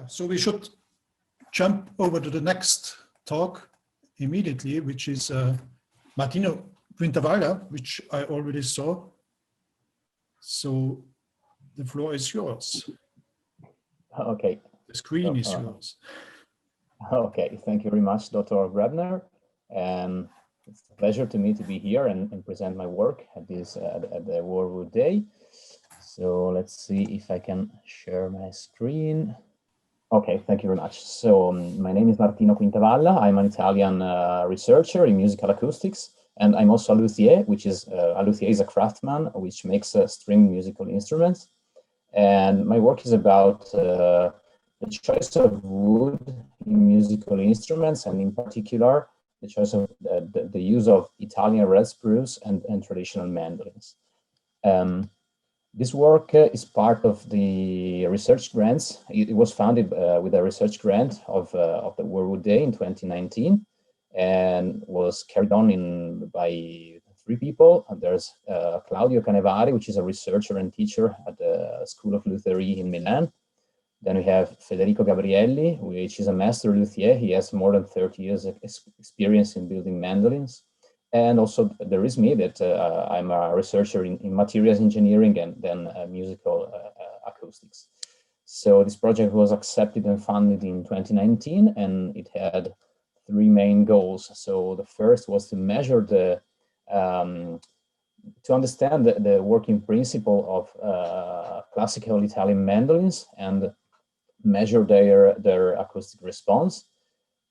So we should jump over to the next talk immediately, which is Martino Quintavalla, which I already saw. So the floor is yours. Okay. The screen is yours. Okay, thank you very much, Dr. Grabner. It's a pleasure to me to be here and present my work at this at the WWD Day. So let's see if I can share my screen. Okay, thank you very much. So my name is Martino Quintavalla. I'm an Italian researcher in musical acoustics, and I'm also a luthier, which is a luthier is a craftsman which makes string musical instruments. And my work is about the choice of wood in musical instruments, and in particular, the choice of the use of Italian red spruce and traditional mandolins. This work is part of the research grants. It was founded with a research grant of the WWD Day in 2019, and was carried on by 3 people. And there's Claudio Canevari, which is a researcher and teacher at the School of Lutherie in Milan. Then we have Federico Gabrielli, which is a master luthier. He has more than 30 years of experience in building mandolins. And also there is me, that I'm a researcher in materials engineering and then musical acoustics. So this project was accepted and funded in 2019, and it had 3 main goals. So the first was to measure to understand the working principle of classical Italian mandolins and measure their acoustic response.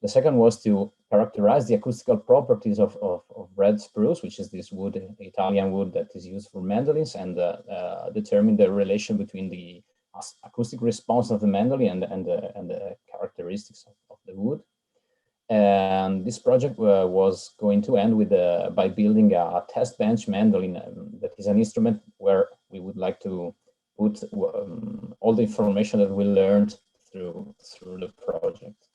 The second was to characterize the acoustical properties of red spruce, which is this wood, Italian wood that is used for mandolins, and determine the relation between the acoustic response of the mandolin and the characteristics of the wood. And this project was going to end with by building a test bench mandolin that is an instrument where we would like to put all the information that we learned through the project.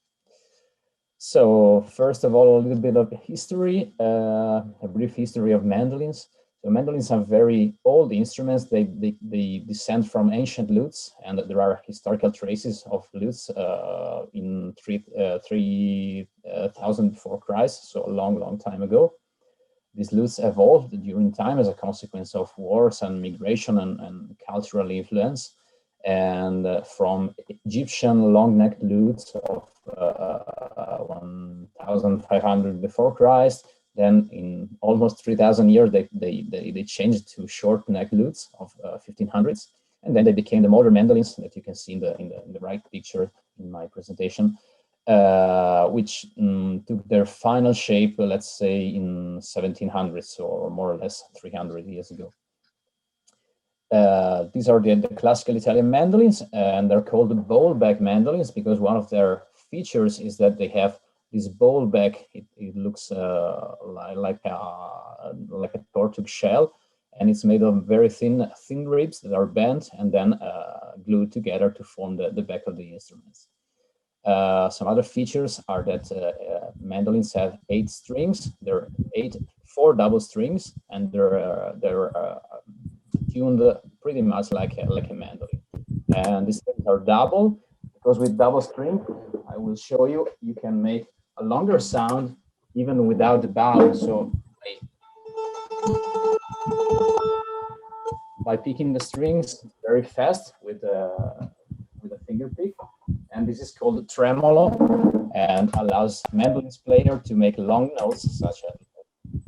So first of all, a little bit of history, a brief history of mandolins. So mandolins are very old instruments. They descend from ancient lutes, and there are historical traces of lutes in 3000 before Christ, so a long time ago. These lutes evolved during time as a consequence of wars and migration and cultural influence. And from Egyptian long-necked lutes of 1500 before Christ, then in almost 3000 years, they changed to short-necked lutes of 1500s, and then they became the modern mandolins that you can see in the right picture in my presentation, which took their final shape, let's say, in 1700s, or more or less 300 years ago. These are the classical Italian mandolins, and they're called the bowl-back mandolins because one of their features is that they have this bowl back. It looks like a tortoise shell, and it's made of very thin ribs that are bent and then glued together to form the back of the instruments. Some other features are that mandolins have 8 strings. There are 4 double strings, and they're tuned pretty much like a mandolin. And these strings are double because with double string, I will show you, you can make a longer sound even without the bow. So by picking the strings very fast with a finger pick, and this is called a tremolo, and allows mandolin's player to make long notes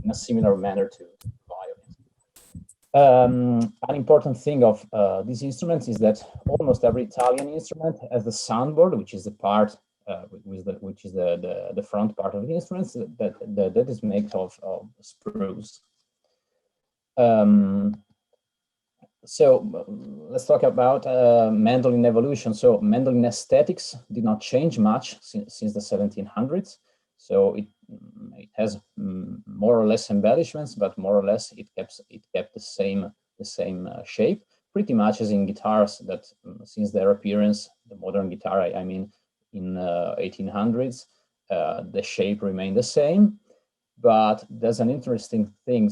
in a similar manner to violin. An important thing of these instruments is that almost every Italian instrument has the soundboard, which is the part which is the front part of the instruments that is made of spruce. So let's talk about mandolin evolution. So mandolin aesthetics did not change much since the 1700s. So it has more or less embellishments, but more or less it kept the same shape, pretty much as in guitars that since their appearance, the modern guitar, I mean, in 1800s, the shape remained the same. But there's an interesting thing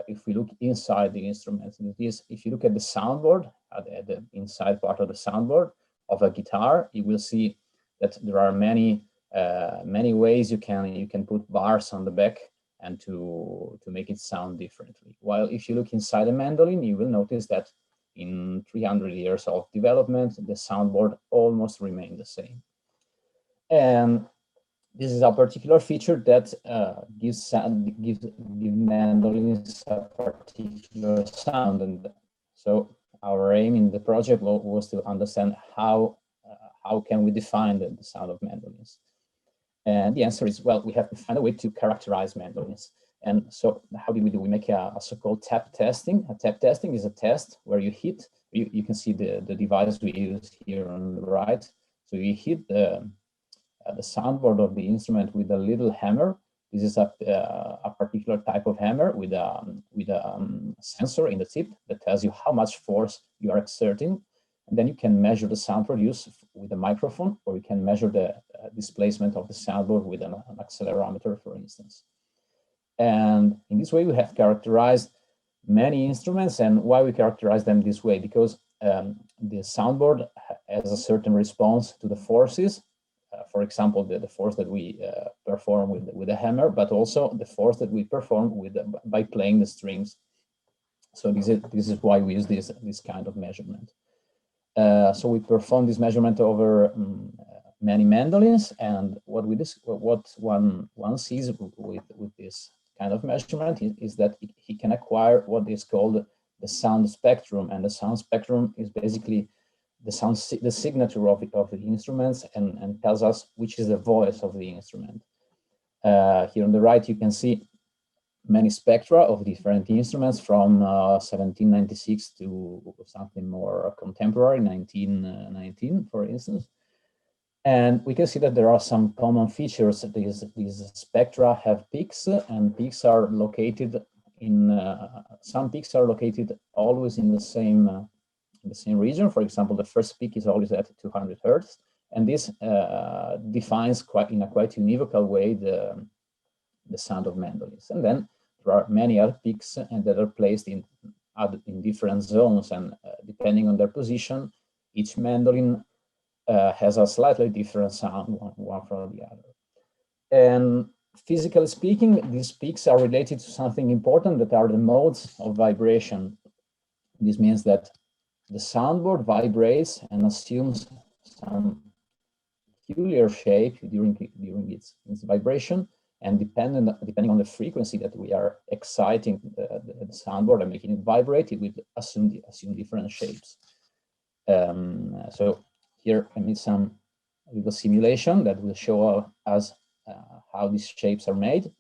if we look inside the instrument. It is, if you look at the soundboard, at the inside part of the soundboard, of a guitar, you will see that there are many ways you can put bars on the back and to make it sound differently. While if you look inside a mandolin, you will notice that in 300 years of development, the soundboard almost remained the same. And this is a particular feature that gives mandolins a particular sound. And so our aim in the project was to understand how can we define the sound of mandolins. And the answer is, well, we have to find a way to characterize mandolins. And so how do we do? We make a so-called tap testing. A tap testing is a test where you hit, you can see the device we use here on the right. So you hit the soundboard of the instrument with a little hammer. This is a particular type of hammer with a sensor in the tip that tells you how much force you are exerting. And then you can measure the sound produced with a microphone, or you can measure the displacement of the soundboard with an accelerometer, for instance. And in this way, we have characterized many instruments. And why we characterize them this way? Because the soundboard has a certain response to the forces. For example, the force that we perform with a hammer, but also the force that we perform by playing the strings. So this is why we use this kind of measurement. So we perform this measurement over many mandolins, and what one sees with this kind of measurement is that he can acquire what is called the sound spectrum, and the sound spectrum is basically the signature of the instruments and tells us which is the voice of the instrument. Here on the right, you can see many spectra of different instruments from 1796 to something more contemporary, 1919, for instance. And we can see that there are some common features. These spectra have peaks, and peaks are located in, some peaks are located always in the same region. For example, the first peak is always at 200 Hertz. And this defines in a quite univocal way the sound of mandolins. And then there are many other peaks and that are placed in different zones, and depending on their position, each mandolin has a slightly different sound, one from the other. And physically speaking, these peaks are related to something important, that are the modes of vibration. This means that the soundboard vibrates and assumes some peculiar shape during its vibration, and depending on the frequency that we are exciting the soundboard and making it vibrate, it will assume different shapes. So here I made some little simulation that will show us how these shapes are made.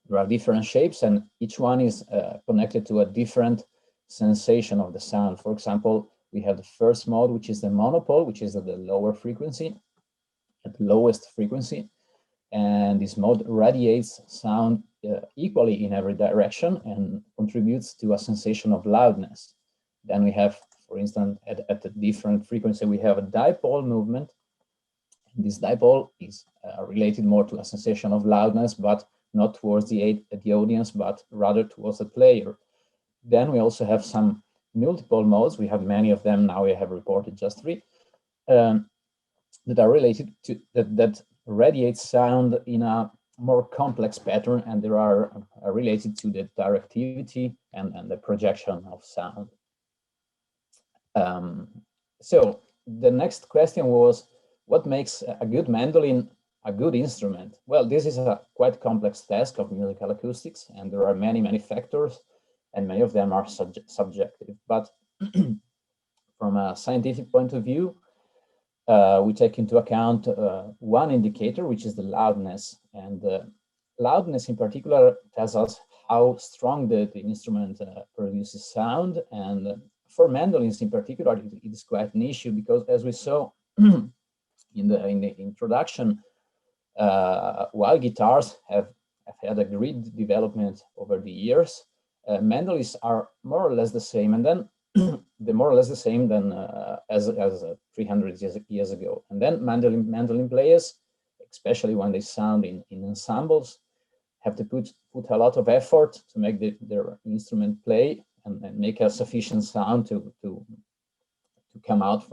There are different shapes, and each one is connected to a different sensation of the sound. For example, we have the first mode, which is the monopole, which is at the lower frequency, at the lowest frequency. And this mode radiates sound equally in every direction and contributes to a sensation of loudness. Then we have, for instance, at a different frequency, we have a dipole movement. And this dipole is related more to a sensation of loudness, but not towards the audience, but rather towards the player. Then we also have some multiple modes. We have many of them. Now we have reported just 3 that are related to that radiate sound in a more complex pattern, and they are related to the directivity and the projection of sound. So the next question was, what makes a good mandolin a good instrument? Well, this is a quite complex task of musical acoustics, and there are many factors, and many of them are subjective. But from a scientific point of view, we take into account one indicator, which is the loudness. And loudness in particular tells us how strong the instrument produces sound. And for mandolins in particular, it is quite an issue, because as we saw in the introduction, while guitars have had a great development over the years, mandolins are more or less the same, and then they're more or less the same than as 300 years ago. And then mandolin players, especially when they sound in ensembles, have to put a lot of effort to make their instrument play and make a sufficient sound to come out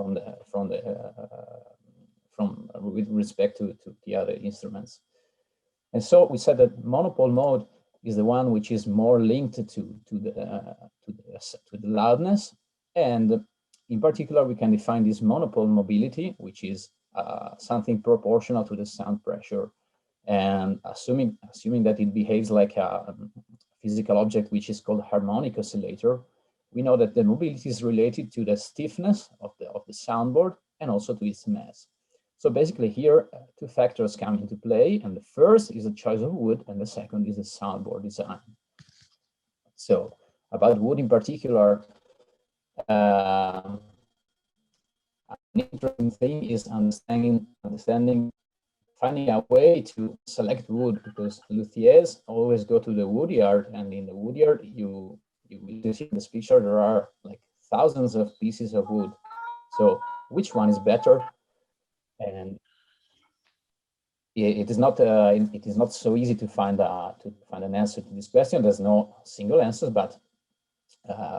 with respect to the other instruments. And so we said that monopole mode is the one which is more linked to the loudness, and in particular we can define this monopole mobility, which is something proportional to the sound pressure, and assuming that it behaves like a physical object which is called harmonic oscillator, we know that the mobility is related to the stiffness of the soundboard and also to its mass. So basically here, two factors come into play, and the first is the choice of wood, and the second is the soundboard design. So about wood in particular, an interesting thing is finding a way to select wood, because luthiers always go to the wood yard, and in the wood yard, you see in this picture, there are like thousands of pieces of wood. So which one is better? And it is not so easy to find an answer to this question. There's no single answer, but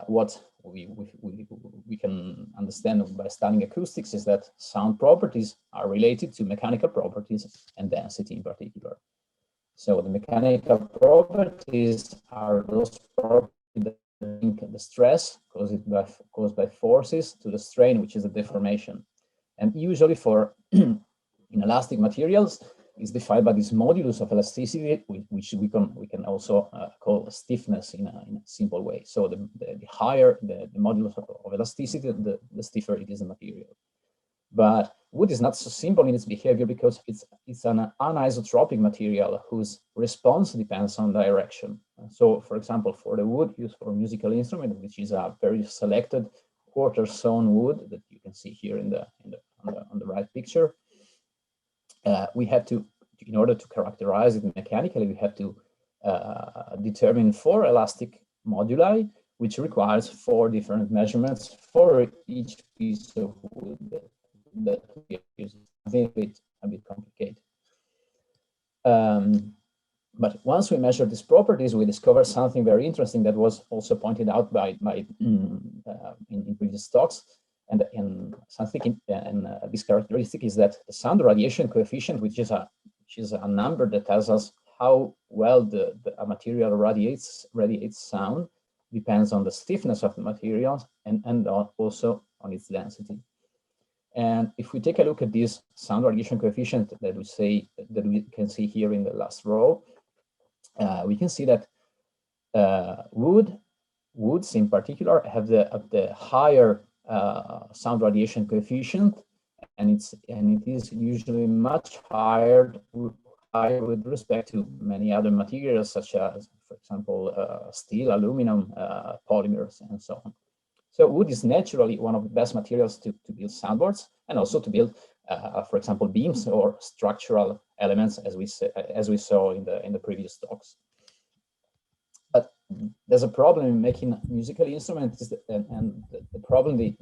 what we can understand by studying acoustics is that sound properties are related to mechanical properties and density in particular. So the mechanical properties are those properties that link the stress caused by forces to the strain, which is a deformation. And usually for inelastic materials is defined by this modulus of elasticity, which we can also call stiffness in a simple way. So the higher the modulus of elasticity, the stiffer it is a material. But wood is not so simple in its behavior because it's an anisotropic material whose response depends on direction. So, for example, for the wood used for musical instrument, which is a very selected quarter sawn wood that you can see here on the right picture, we have to, in order to characterize it mechanically, we have to determine 4 elastic moduli, which requires 4 different measurements for each piece of wood that we use. I think it's a bit complicated. But once we measure these properties, we discover something very interesting that was also pointed out by in previous talks. And something this characteristic is that the sound radiation coefficient, which is a number that tells us how well a material radiates sound, depends on the stiffness of the materials and also on its density. And if we take a look at this sound radiation coefficient that we can see here in the last row, we can see that woods in particular have the higher sound radiation coefficient, and it is usually much higher with respect to many other materials, such as, for example, steel, aluminum, polymers, and so on. So wood is naturally one of the best materials to build soundboards, and also to build, for example, beams or structural elements, as we saw in the previous talks. But there's a problem in making musical instruments, and the problem, the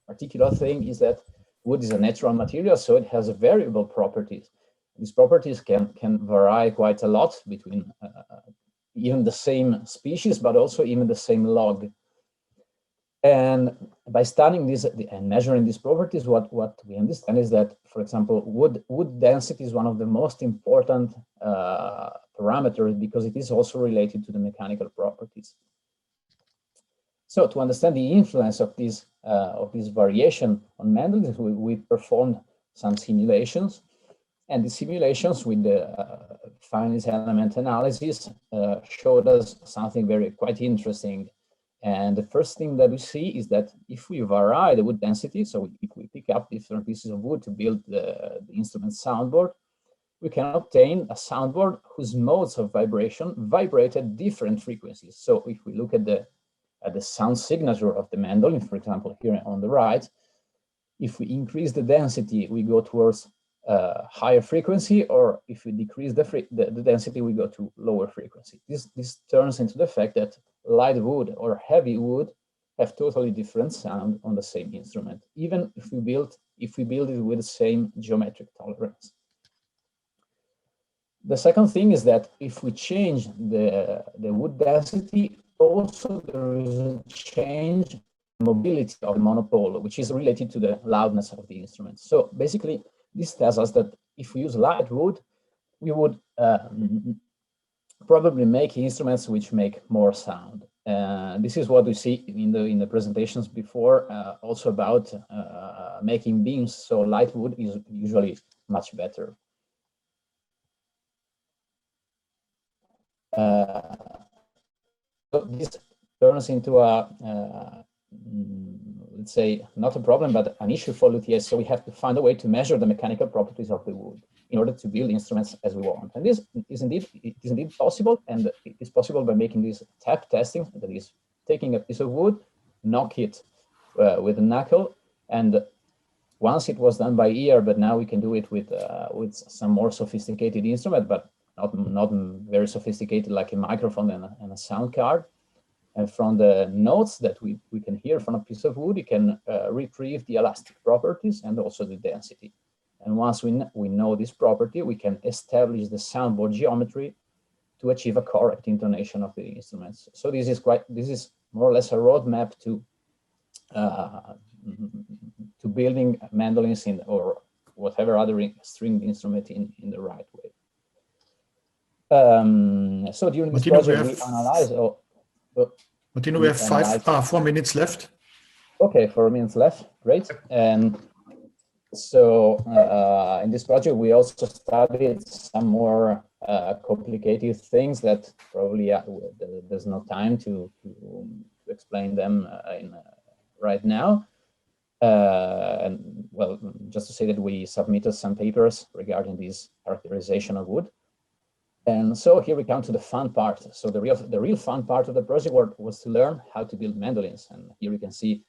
particular thing, is that wood is a natural material, so it has variable properties. These properties can vary quite a lot between even the same species, but also even the same log. And by studying this and measuring these properties, what we understand is that, for example, wood density is one of the most important parameters, because it is also related to the mechanical properties. So to understand the influence of this variation on mandolins, we performed some simulations, and the simulations with the finite element analysis showed us something quite interesting. And the first thing that we see is that if we vary the wood density, so if we pick up different pieces of wood to build the instrument soundboard, we can obtain a soundboard whose modes of vibration vibrate at different frequencies. So if we look at the sound signature of the mandolin, for example, here on the right, if we increase the density, we go towards higher frequency, or if we decrease the density, we go to lower frequency. This turns into the fact that light wood or heavy wood have totally different sound on the same instrument, even if we build it with the same geometric tolerance. The second thing is that if we change the wood density, also there is a change mobility of the monopole, which is related to the loudness of the instrument. So basically, this tells us that if we use light wood, we would probably make instruments which make more sound. This is what we see in the presentations before, also about making beams. So light wood is usually much better. So this turns into a let's say not a problem, but an issue for luthiers. So we have to find a way to measure the mechanical properties of the wood in order to build instruments as we want. And this is indeed possible, and it is possible by making this tap testing, that is taking a piece of wood, knock it with a knuckle, and once it was done by ear, but now we can do it with some more sophisticated instrument, but not very sophisticated like a microphone and a sound card. And from the notes that we can hear from a piece of wood, you can retrieve the elastic properties and also the density. And once we know this property, we can establish the soundboard geometry to achieve a correct intonation of the instruments. So this is more or less a roadmap to building mandolins or whatever other stringed instrument in the right way. So during this project, we analyze. Martino, we have 4 minutes left. Okay, 4 minutes left. Great. And so in this project, we also studied some more complicated things that probably there's no time to explain them right now. And well, just to say that we submitted some papers regarding this characterization of wood. And so here we come to the fun part. So the real fun part of the project was to learn how to build mandolins. And here you can see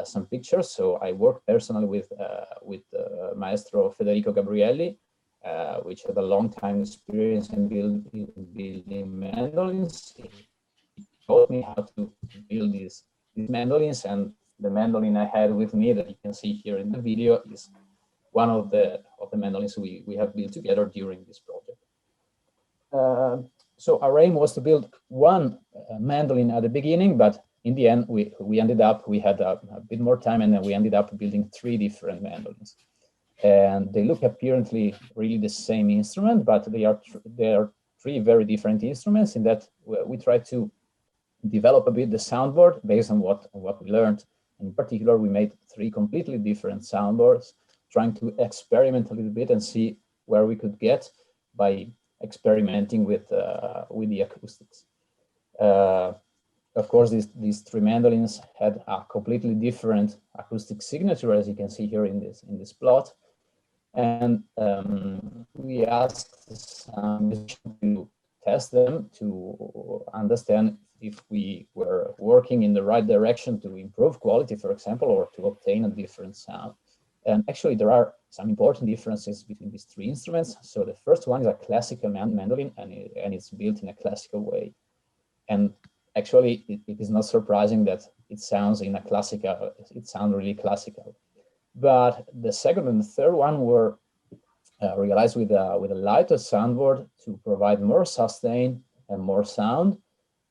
some pictures. So I worked personally with Maestro Federico Gabrielli, which had a long time experience in building mandolins. He taught me how to build these mandolins, and the mandolin I had with me that you can see here in the video is one of the mandolins we have built together during this project. So our aim was to build one mandolin at the beginning, but in the end, we had a bit more time, and then we ended up building 3 different mandolins. And they look apparently really the same instrument, but they are 3 very different instruments in that we try to develop a bit the soundboard based on what we learned. In particular, we made 3 completely different soundboards, trying to experiment a little bit and see where we could get by experimenting with the acoustics. Of course, these 3 mandolins had a completely different acoustic signature, as you can see here in this plot. And we asked some musicians to test them to understand if we were working in the right direction to improve quality, for example, or to obtain a different sound. And actually, there are some important differences between these 3 instruments. So the first one is a classical mandolin, and it's built in a classical way. And actually, it is not surprising that it sounds really classical. But the second and the third one were realized with a lighter soundboard to provide more sustain and more sound.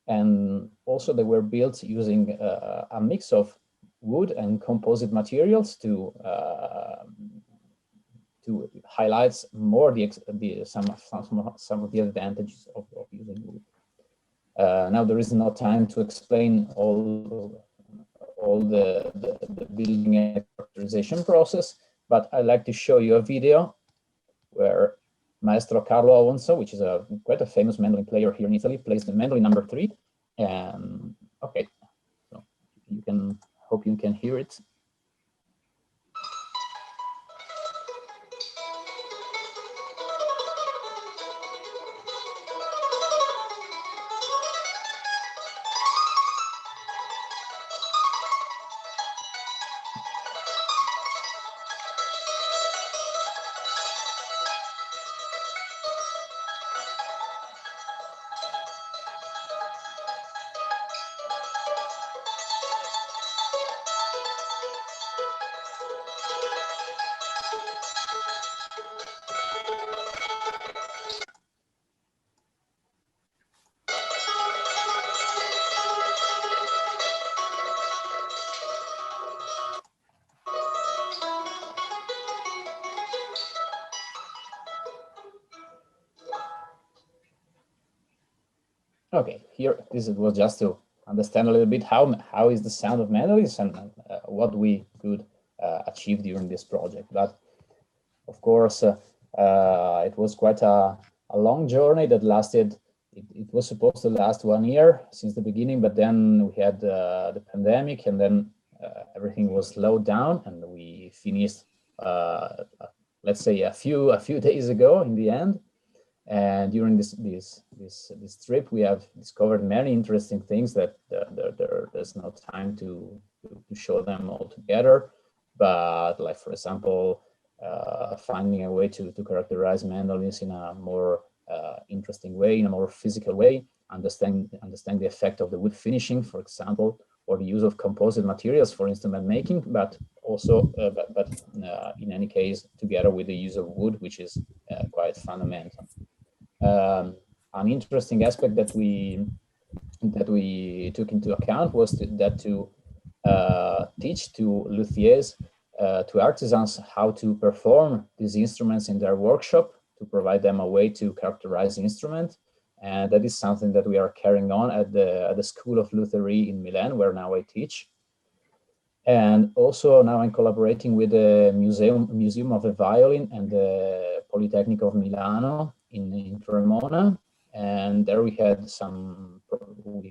And also they were built using a mix of wood and composite materials to highlight more some of the advantages of using wood. Now there is no time to explain all the building and characterization process, but I'd like to show you a video where Maestro Carlo Alonso, which is quite a famous mandolin player here in Italy, plays the mandolin number 3. And okay, so hope you can hear it. Okay, here this was just to understand a little bit how is the sound of mandolins and what we could achieve during this project. But of course, it was quite a long journey that lasted. It was supposed to last 1 year since the beginning, but then we had the pandemic, and then everything was slowed down, and we finished, let's say, a few days ago in the end. And during this trip, we have discovered many interesting things that there's no time to show them all together. But like, for example, finding a way to characterize mandolins in a more interesting way, in a more physical way, understand the effect of the wood finishing, for example, or the use of composite materials for instrument making, but also, in any case, together with the use of wood, which is quite fundamental. An interesting aspect that we took into account was to teach to luthiers, to artisans, how to perform these instruments in their workshop, to provide them a way to characterize the instrument. And that is something that we are carrying on at the School of Luthery in Milan, where now I teach. And also now I'm collaborating with the Museum of the Violin and the Politecnico of Milano in Cremona. And there we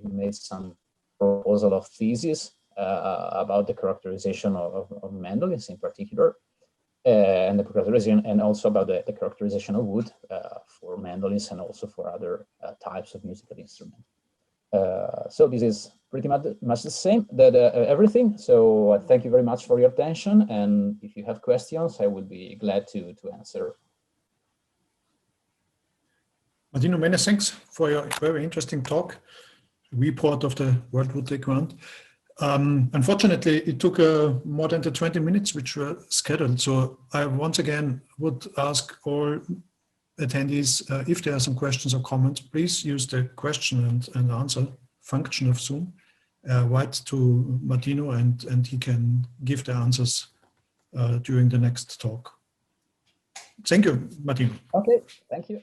made some proposal of thesis about the characterization of mandolins in particular, and the characterization, and also about the characterization of wood for mandolins and also for other types of musical instruments. So this is pretty much the same, everything. So thank you very much for your attention. And if you have questions, I would be glad to answer. Martino, many thanks for your very interesting talk, report of the World Wood Day Grant. Unfortunately, it took more than the 20 minutes which were scheduled. So I once again would ask all attendees, if there are some questions or comments, please use the question and answer function of Zoom. Write to Martino and he can give the answers during the next talk. Thank you, Martino. Okay, thank you.